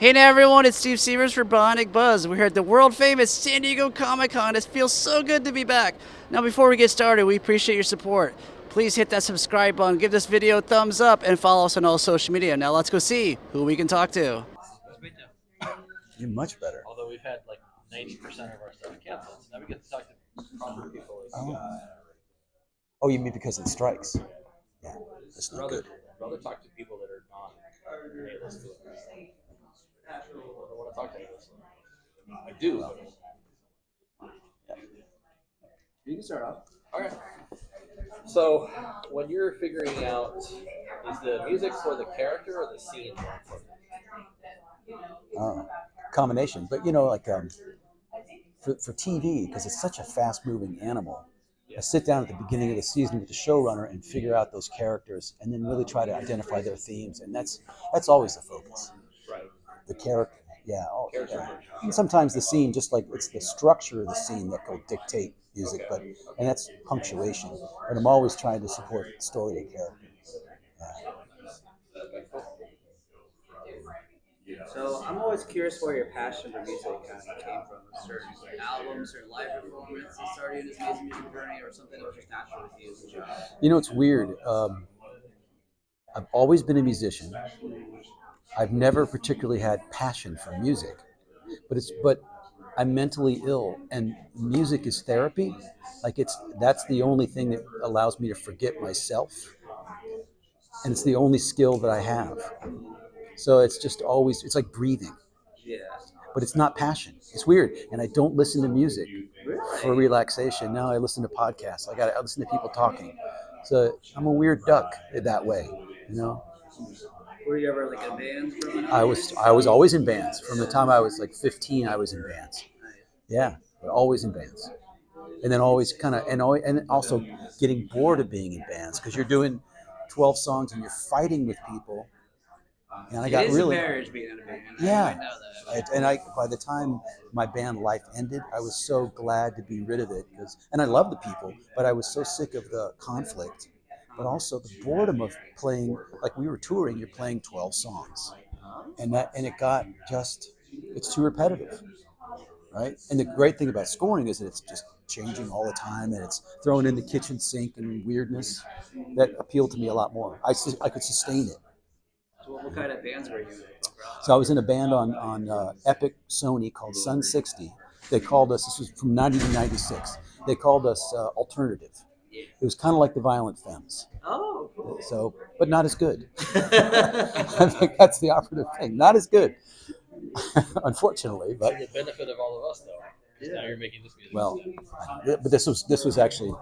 Hey now everyone, it's Steve Sievers for Bionic Buzz. We're here at the world famous San Diego Comic Con. It feels so good to be back. Now before we get started, we appreciate your support. Please hit that subscribe button, give this video a thumbs up, and follow us on all social media. Now let's go see who we can talk to. You're much better. Although we've had like 90% of our stuff canceled, so now we get to talk to proper people. Oh, you mean because it strikes? Yeah, that's not good. Rather talk to people that are not A-list. I don't want to talk to A-list. I do. You can start off. All right. So, when you're figuring out, is the music for the character or the scene more important? Combination, but like for TV, because it's such a fast-moving animal. I sit down at the beginning of the season with the showrunner and figure out those characters, and then really try to identify their themes, and that's always the focus. Right. The character, yeah. Yeah. And sometimes the scene, just like it's the structure of the scene that will dictate music, and that's punctuation. But I'm always trying to support the story and character. So I'm always curious where your passion for music kind of came from. Certain albums or live performances started this amazing music journey, or something that was just natural with you? It's weird. I've always been a musician. I've never particularly had passion for music, but I'm mentally ill, and music is therapy. Like that's the only thing that allows me to forget myself, and it's the only skill that I have. So it's just always, it's like breathing. Yeah. But it's not passion. It's weird. And I don't listen to music for relaxation. Now I listen to podcasts. I listen to people talking. So I'm a weird duck that way, Were you ever like in bands growing up? I was always in bands. From the time I was like 15, I was in bands. Yeah, always in bands. And then always and also getting bored of being in bands, because you're doing 12 songs and you're fighting with people. And I got really a marriage being in a band. Yeah. I know that. By the time my band life ended, I was so glad to be rid of it, and I love the people, but I was so sick of the conflict, but also the boredom of playing. Like, we were touring, you're playing 12 songs, and it's too repetitive, right? And the great thing about scoring is that it's just changing all the time, and it's throwing in the kitchen sink and weirdness that appealed to me a lot more. I could sustain it. So what kind of bands were you in? So I was in a band on Epic Sony called Sun 60. They called us, this was from 90 to 96. They called us alternative. It was kind of like the Violent Femmes. Oh, cool. So, but not as good. I think that's the operative thing. Not as good, unfortunately. But for the benefit of all of us, though. Yeah. Now you're making this music. Well, but this was actually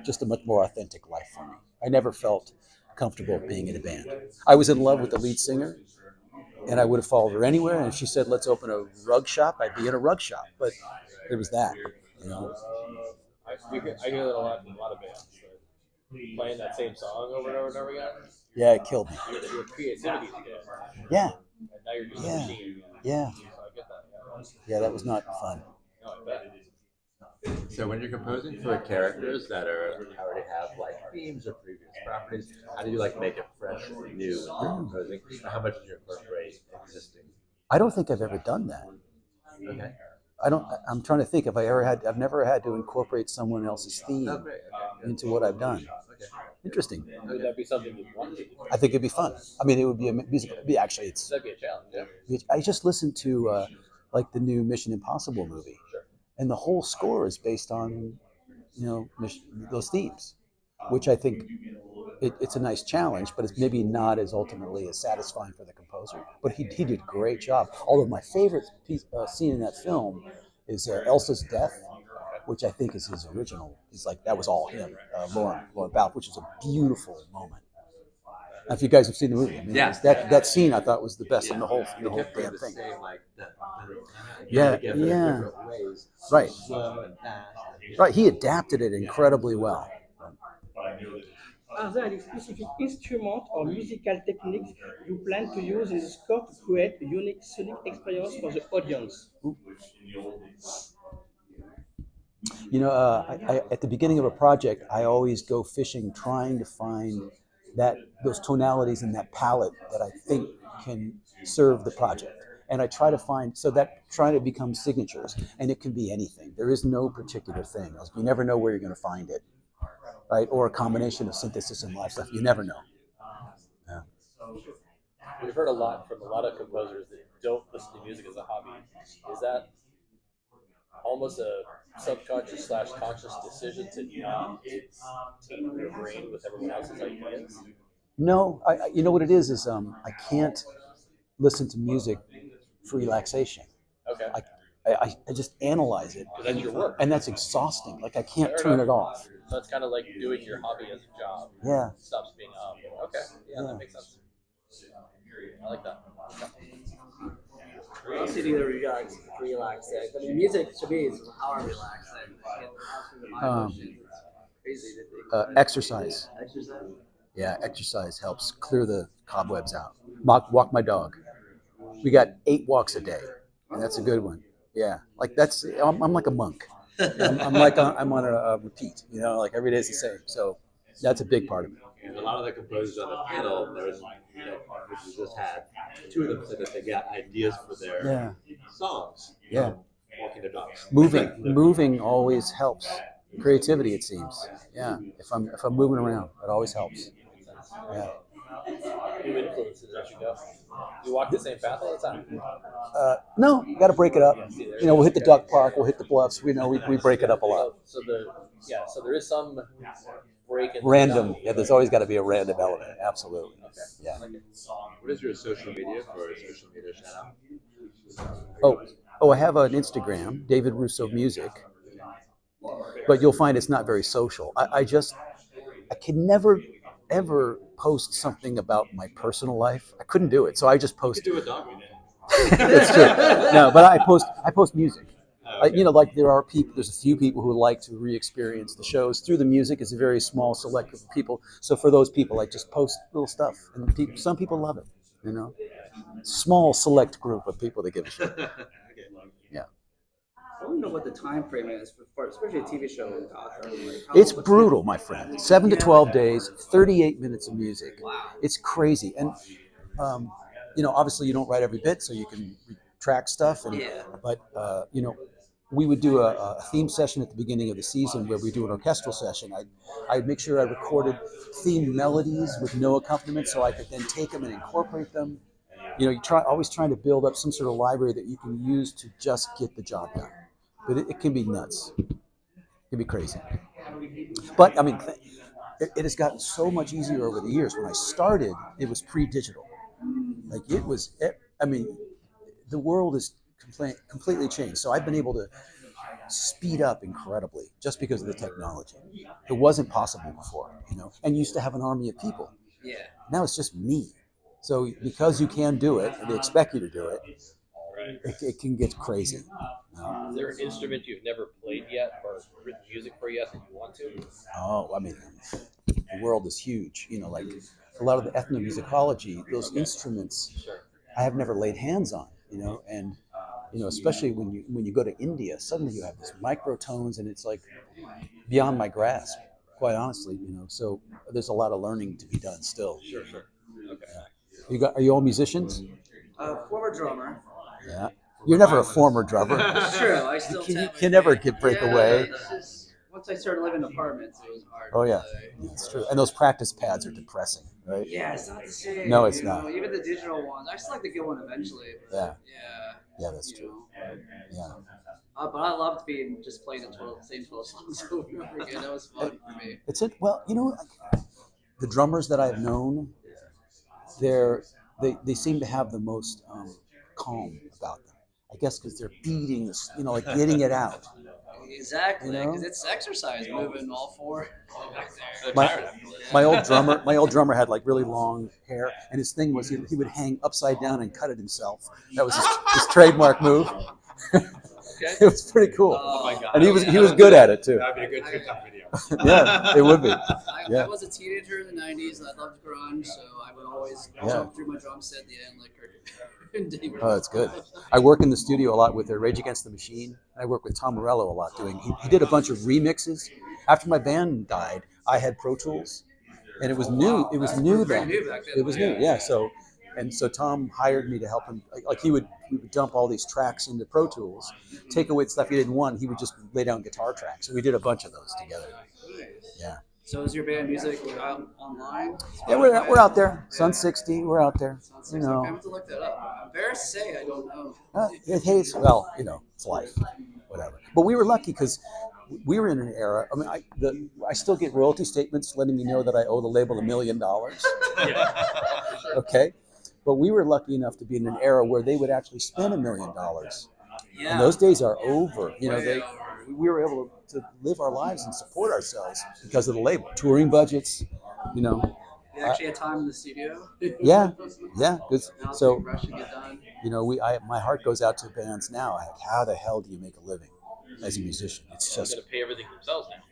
just a much more authentic life for me. I never felt comfortable being in a band. I was in love with the lead singer, and I would have followed her anywhere. And if she said, "Let's open a rug shop," I'd be in a rug shop. But it was that, I hear that a lot from a lot of bands. Playing that same song over and over and over again. Yeah, it killed me. Your creativity again. Yeah. And now you're just a machine. Yeah. So I get that. Yeah, that was not fun. No, I bet. So when you're composing for characters that already have like themes or previous properties, how do you like make it fresh or new when you're composing? How much do you incorporate existing? I don't think I've ever done that. Okay. I'm trying to think if I've never had to incorporate someone else's theme into what I've done. Okay. Interesting. Would that be something you'd want to do? I think it'd be fun. I mean, it would be a musical. Actually, That'd be a challenge. Yeah. I just listened to like the new Mission Impossible movie, and the whole score is based on those themes, which I think it's a nice challenge, but it's maybe not as ultimately as satisfying for the composer. But he did a great job. Although my favorite scene in that film is Elsa's death, which I think is his original. He's like, that was all him, Lauren Balfe, which is a beautiful moment. Now, if you guys have seen the movie, I mean, that scene I thought was the best in the whole damn thing. Yeah. Right. Right. He adapted it incredibly well. Are there any specific instruments or musical techniques you plan to use in the score to create a unique sonic experience for the audience? At the beginning of a project, I always go fishing, trying to find those tonalities and that palette that I think can serve the project. And I try to find, so that trying to become signatures, and it can be anything. There is no particular thing. You never know where you're going to find it, right? Or a combination of synthesis and live stuff. You never know. Yeah. We've heard a lot from a lot of composers that don't listen to music as a hobby. Is that almost a subconscious / conscious decision to not take your brain with everyone else's ideas? No, you know what it is I can't listen to music for relaxation. Okay. I just analyze it. That's your work. And that's exhausting. Like I can't Fair turn enough. it off. So it's kind of like doing your hobby as a job. Yeah. It stops being a hobby. Okay. Yeah, that makes sense. I like that. What else do you do to relax? I mean, music to me is how I relax. It helps me with my emotions. It's crazy to think. Exercise. Exercise. Yeah, exercise helps clear the cobwebs out. Walk my dog. We got 8 walks a day, and that's a good one. Yeah, like I'm like a monk. I'm on a repeat. You know, like every day is the same. So that's a big part of it. And a lot of the composers on the panel, there was, we just had 2 of them said that they got ideas for their songs. Yeah. Walking their dogs. Moving always helps. Creativity, it seems. Yeah. If I'm moving around, it always helps. Yeah. New influences as you go. You walk the same path all the time? No, got to break it up. You know, we'll hit the duck park, we'll hit the bluffs. We break it up a lot. So there is some break in Random. Yeah, there's always got to be a random element. Absolutely. Okay. Yeah. What is your social media for a social media shout out? Oh, I have an Instagram, David Russo Music. But you'll find it's not very social. I can never ever post something about my personal life. I couldn't do it, so I just post. You could do a dog. That's true. No, but I post music. You know, like there's a few people who like to re-experience the shows through the music. It's a very small select group of people. So for those people, I just post little stuff, and some people love it. You know, small select group of people that give a shit. Yeah. I don't know what the time frame is for especially a TV show in Gotham. It's brutal, my friend. 7 to 12 days, 38 minutes of music. Wow. It's crazy. And, you know, obviously you don't write every bit, so you can track stuff. But, you know, we would do a theme session at the beginning of the season where we do an orchestral session. I'd make sure I recorded theme melodies with no accompaniment so I could then take them and incorporate them. You know, always trying to build up some sort of library that you can use to just get the job done. But it can be nuts. It can be crazy. But, I mean, it has gotten so much easier over the years. When I started, it was pre-digital. Like, the world is completely changed. So I've been able to speed up incredibly just because of the technology. It wasn't possible before, you know. And you used to have an army of people. Yeah. Now it's just me. So because you can do it, and they expect you to do it, it can get crazy. Is there an instrument you've never played yet or written music for yet that you want to? Oh, I mean, the world is huge. You know, like a lot of the ethnomusicology, those instruments, I have never laid hands on. You know, and you know, especially when you go to India, suddenly you have these microtones, and it's like beyond my grasp. Quite honestly, you know, so there's a lot of learning to be done still. Sure. Okay. Are you all musicians? Former drummer. Yeah. You're never a former drummer. It's true. I still can never break away. It's just, once I started living in apartments, it was hard. Oh yeah, it's true. And those practice pads are depressing, right? Yeah, it's not the same. No, it's not. Even the digital ones. I just like to get one eventually. But Yeah, that's true. Yeah. But I loved just playing the same 12 songs over and over again. That was fun for me. It's it. Well, you know, the drummers that I've known, they seem to have the most calm about them. I guess because they're beating this, you know, like getting it out. Exactly, You know? because it's exercise, moving all four. My old drummer had like really long hair, and his thing was he would hang upside down and cut it himself. That was his trademark move. Okay. It was pretty cool. Oh my God. And he was good at it too. That would be a good TikTok video. Yeah, it would be. I was a teenager in the 90s, and I loved grunge, so I would always jump through my drum set at the end like Kurt and David. Oh, that's good. I work in the studio a lot with Rage Against the Machine. I work with Tom Morello a lot he did a bunch of remixes. After my band died, I had Pro Tools, and it was new. It was new then. It was new, yeah. So And so Tom hired me to help him. Like we would dump all these tracks into Pro Tools, take away the stuff he didn't want. He would just lay down guitar tracks. So we did a bunch of those together. Yeah. So is your band music out online? Yeah, we're out there. Sun 60, we're out there. You I know, have to look that up. I'm embarrassed to say I don't know. well, you know, it's life, whatever. But we were lucky because we were in an era. I mean, I still get royalty statements letting me know that I owe the label $1 million. Okay, but we were lucky enough to be in an era where they would actually spend $1 million. Yeah. And those days are over. You know, we were able to live our lives and support ourselves because of the label. Touring budgets, you know. You actually had time in the studio? Yeah. Cause, Now so, rush to get done. you know, my heart goes out to bands now. Like, how the hell do you make a living as a musician? It's They're just, going to pay everything themselves now.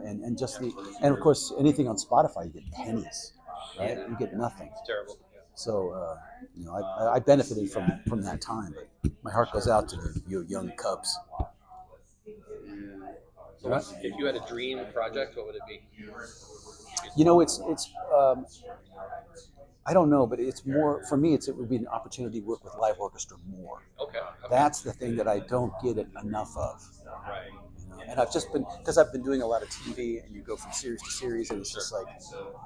and just and of course, anything on Spotify, you get pennies, right? You get nothing. It's terrible. So, you know, I benefited from that time. But my heart goes out to you young cubs. So if you had a dream project, what would it be? You know, it's I don't know, but it's more for me. It would be an opportunity to work with live orchestra more. Okay. That's the thing that I don't get enough of. Right. You know? And I've been doing a lot of TV, and you go from series to series, and it's just like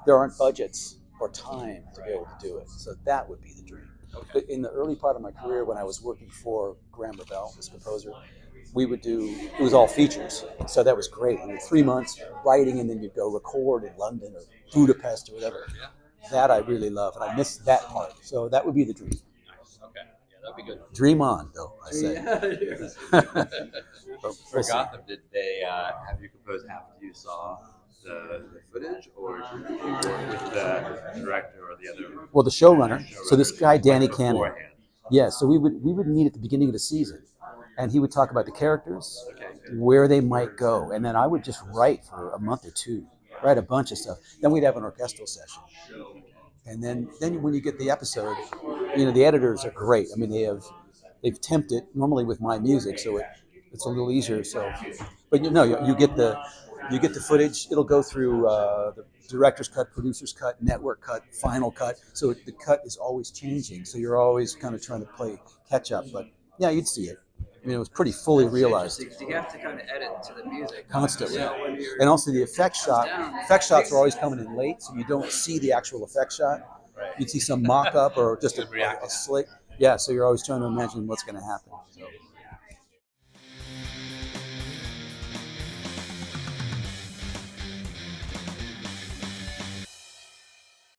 there aren't budgets or time to be able to do it. So that would be the dream. Okay. But in the early part of my career, when I was working for Graham Revell, this composer, we would do, it was all features. So that was great. We had 3 months writing, and then you'd go record in London or Budapest or whatever. Yeah. That I really love, and I miss that part. So that would be the dream. Nice. Okay. Yeah, that'd be good. Dream on, though, I say. But For we'll see. Gotham, did they have you compose after you saw the footage, or did you work with the director or the other? Well, the showrunner. So this guy, Danny Cannon. Beforehand? Yeah, so we would meet at the beginning of the season, and he would talk about the characters, where they might go, and then I would just write for a month or two, write a bunch of stuff. Then we'd have an orchestral session, and then when you get the episode, you know, the editors are great. I mean, they've temped it normally with my music, so it's a little easier. So, but you know, you get the footage. It'll go through the director's cut, producer's cut, network cut, final cut. So the cut is always changing. So you're always kind of trying to play catch up. But yeah, you'd see it. I mean, it was pretty fully realized. Because you have to kind of edit to the music. Constantly. So when you're And also the effect shots are always coming in late, so you don't see the actual effect shot. You'd see some mock-up or just a slick. Yeah, so you're always trying to imagine what's going to happen. So.